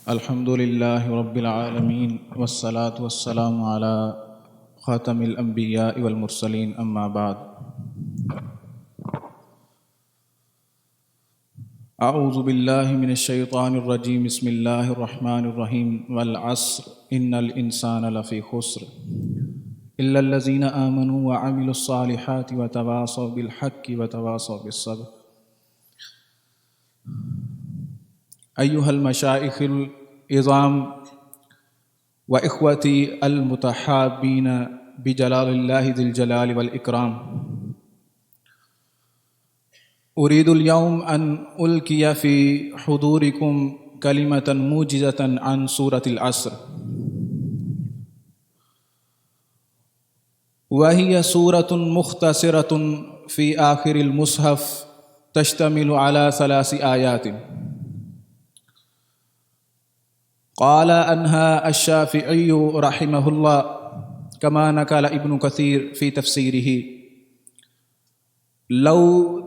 الحمد للہ رب العالمین والصلاة والسلام علی خاتم الانبیاء والمرسلین اما بعد اعوذ باللہ من الشیطان الرجیم بسم اللہ الرحمن الرحیم والعصر ان الانسان لفی خسر الا الذین آمنوا وعملوا الصالحات وتواصوا بالحق وتواصوا بالصبر ایہا المشائخ العظام و اخوتی المتحابین بجلال اللہ ذی الجلال والاکرام، اريد اليوم ان القي في حضوركم كلمة موجزة عن سورة العصر، وهي سورة مختصرة في آخر المصحف تشتمل على 3 آيات. قال عنها الشافعي رحمه الله كما نقل ابن كثير في تفسيره: لو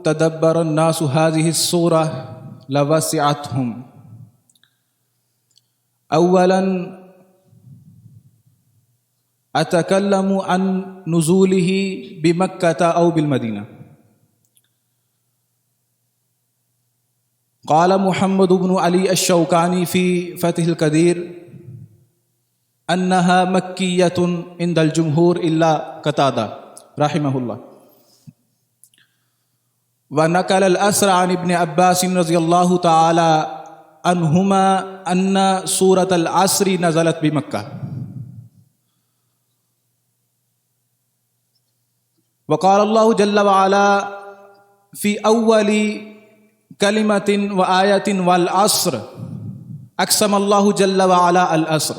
تدبر الناس هذه السورة لوسعتهم. اولا اتكلم عن نزوله بمكة او بالمدينة. قال محمد بن علي الشوكاني في فتح القدير انها مكية عند الجمهور الا قتادة رحمه الله. ونقل الأثر عن ابن عباس رضي الله تعالى عنهما أن سورة العصر نزلت بمكة. وقال الله جل وعلا في أول كلمة وآية والعصر أقسم الله جل وعلا العصر.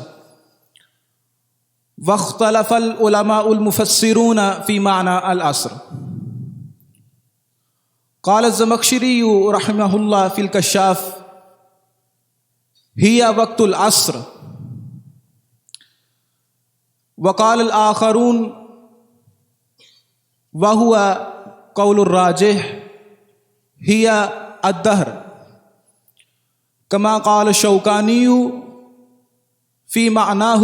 واختلف العلماء المفسرون في معنى العصر. قال الزمخشري رحمه الله في الكشاف: هي وقت العصر. وقال الآخرون وهو قول الراجح: هي الدهر، كما قال الشوكاني في معناه: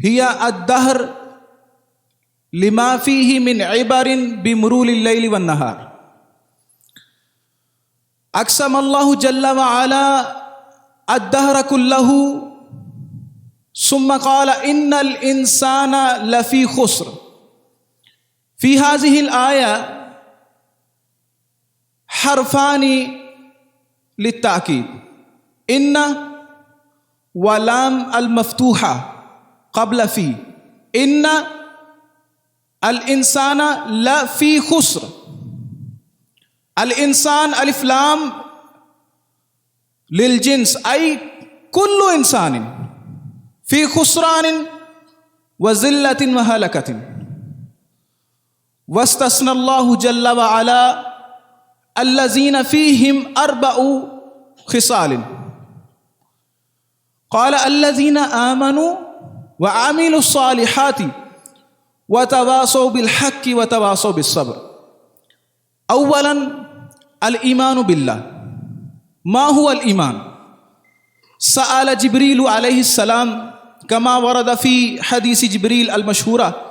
هي الدهر لما فيه من عبر بمرور الليل والنهار. اقسم الله جل وعلا الدهر كله، ثم قال ان الانسان لفي خسر. في هذه الآية حرفان للتأكيد: ان ولام المفتوحة قبل في. ان الانسان لفی خسر. الانسان الف لام للجنس ای کل انسان فی خسران وذلة وہلکة. واستثنى الله جل وعلا الذين فيهم 4 خصال. قال الذين آمنوا وعملوا الصالحات وتواصوا بالحق وتواصوا بالصبر. اولا الايمان بالله. ما هو الايمان؟ سأل جبريل عليه السلام كما ورد في حديث جبريل المشهورة.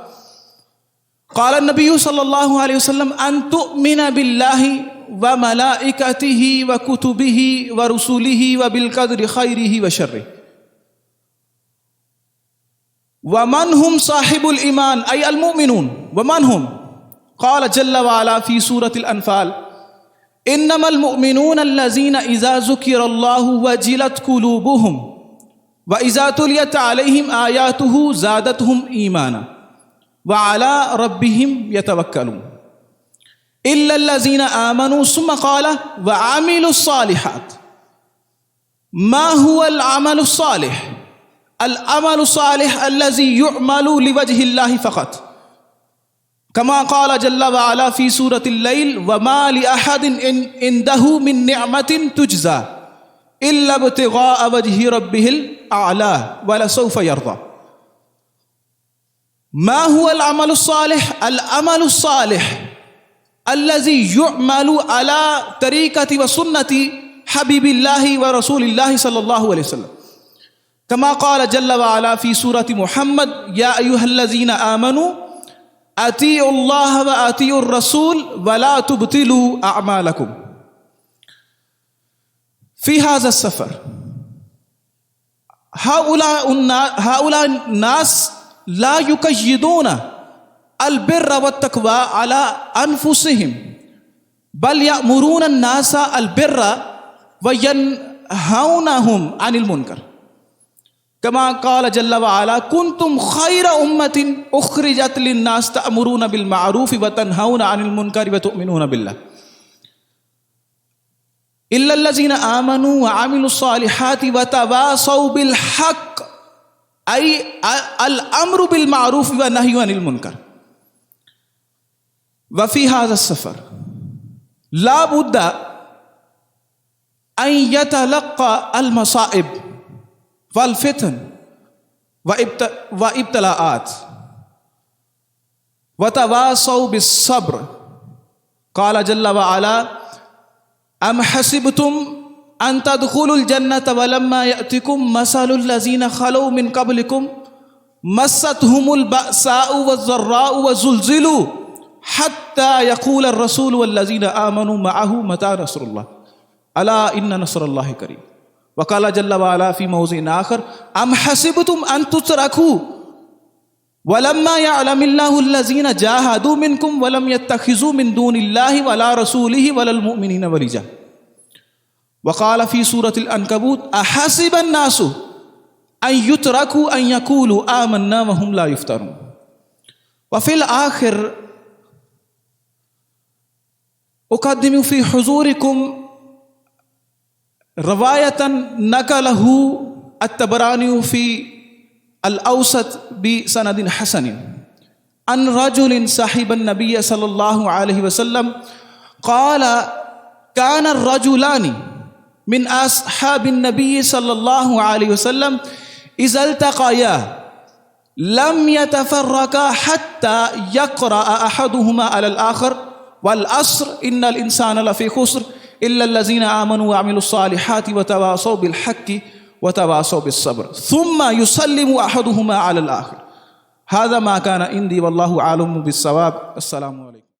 قال النبي صلى الله عليه وسلم: ان تؤمن بالله وملائكته وكتبه ورسله وبالقدر خيره وشره. ومن هم صاحب الإيمان أي المؤمنون؟ ومن هم؟ قال جل وعلا في سورة الأنفال: إنما المؤمنون الذين إذا ذكر الله وجلت قلوبهم وإذا تليت عليهم آياته زادتهم إيمانا وعلى ربهم يتوكلون إلا الذين آمنوا. ثم قال: وعملوا الصالحات. ما هو العمل الصالح؟ العمل الصالح الذي يعمل لوجه الله فقط، كما قال جل وعلا في سورة الليل: وما لأحد عنده من نعمة تجزى إلا ابتغاء وجه ربه الأعلى ولسوف يرضى. ما هو العمل الصالح؟ العمل الصالح الذي يعمل على طريقة وسنة حبيب الله ورسول الله صلى الله عليه وسلم كما قال جل وعلا في سورة محمد يا أيها الذين آمنوا أطيعوا الله وأطيعوا الرسول ولا تبطلوا أعمالكم. في هذا السفر هؤلاء الناس لا يقيدون البر والتقوى على أنفسهم بل يأمرون الناس البر وينهونهم عن المنكر كما قال جل وعلا كنتم خير أمة أخرجت للناس تأمرون بالمعروف وتنهون عن المنكر وتؤمنون بالله إلا الذين آمنوا وعملوا الصالحات وتواصوا بالحق أي الأمر بالمعروف والنهي عن المنكر. وفي هذا السفر لا بد أن يتلقى المصائب والفتن وابتلاءات وتواصوا بالصبر. قال جل وعلا أم حسبتم أن تدخلوا الجنة ولما يأتكم مثل الذين خلوا من قبلكم مستهم البأساء والضراء وزلزلوا حتى يقول الرسول والذين آمنوا معه متى نصر الله ألا إن نصر الله قريب. وقال جل وعلا في موضع آخر أم حسبتم أن تتركوا ولما يعلم الله الذين جاهدوا منكم ولم يتخذوا من دون الله ولا رسوله ولا المؤمنين وليجا. وقال في سورة العنكبوت أحسب الناس أن يتركوا أن يقولوا آمنا وهم لا يفترون. وفي الآخر أقدم في حضوركم رواية نقله الطبراني في الأوسط بسند حسن عن رجل صاحب النبي صلى الله عليه وسلم قال كان الرجلان من أصحاب النبي صلى الله عليه وسلم إذا التقيا لم يتفرقا حتى يقرأ أحدهما على الآخر والعصر إن الإنسان لفي خسر إلا الذين آمنوا وعملوا الصالحات وتواصوا بالحق وتواصوا بالصبر ثم يسلم أحدهما على الآخر. هذا ما كان عندي والله أعلم بالصواب. السلام عليكم.